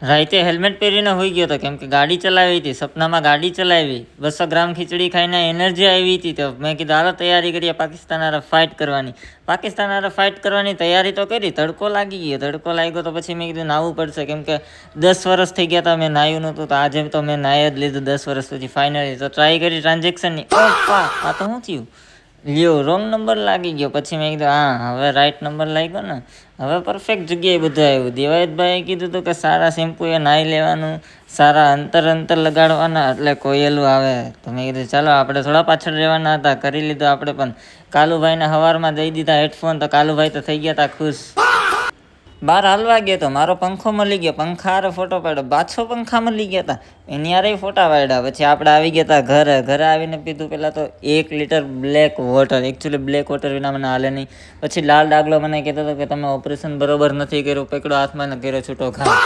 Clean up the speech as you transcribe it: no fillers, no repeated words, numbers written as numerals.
રાતે હેલ્મેટ પહેરીને હોઈ ગયો હતો કેમ કે ગાડી ચલાવી હતી, સપનામાં ગાડી ચલાવી, 200 ગ્રામ ખીચડી ખાઈને એનર્જી આવી હતી. તો મેં કીધું હાલો તૈયારી કરીએ પાકિસ્તાન હારે ફાઇટ કરવાની. પાકિસ્તાન હારે ફાઇટ કરવાની તૈયારી તો કરી, તડકો લાગી ગયો. તડકો લાગ્યો તો પછી મેં કીધું નાહવું પડશે કેમ કે 10 વર્ષ થઈ ગયા હતા મેં નાહ્યું નહોતું. તો આજે તો મેં નાહી જ લીધું 10 વર્ષ પછી ફાઇનલી. તો ટ્રાય કરી ટ્રાન્ઝેક્શનની. ઓપા આ તો શું થયું? લ્યો રોંગ નંબર લાગી ગયો. પછી મેં કીધું હા હવે રાઈટ નંબર લાગ્યો ને, હવે પરફેક્ટ જગ્યાએ બધું આવ્યું. દેવાયતભાઈએ કીધું હતું કે સારા શેમ્પૂએ નાહી લેવાનું, સારા અંતર લગાડવાના એટલે કોયેલું આવે. તો મેં કીધું ચાલો આપણે થોડા પાછળ રહેવાના હતા, કરી લીધું આપણે પણ. કાલુભાઈને સવારમાં દઈ દીધા હેડફોન, તો કાલુભાઈ તો થઈ ગયા હતા ખુશ. બહાર હાલવા ગયો તો મારો પંખો મળી ગયો, પંખા હારે ફોટો પાડ્યો. પાછો પંખા મળી ગયા હતા, એની હારે ફોટા પાડ્યા. પછી આપણે આવી ગયા હતા ઘરે. ઘરે આવીને પીધું પહેલાં તો 1 litre black water. Actually black water વિના મને હાલે નહીં. પછી લાલ ડાગલો મને કહેતો હતો કે તમે ઓપરેશન બરોબર નથી કર્યું, પકડો હાથમાં ને કર્યો છૂટો ઘા.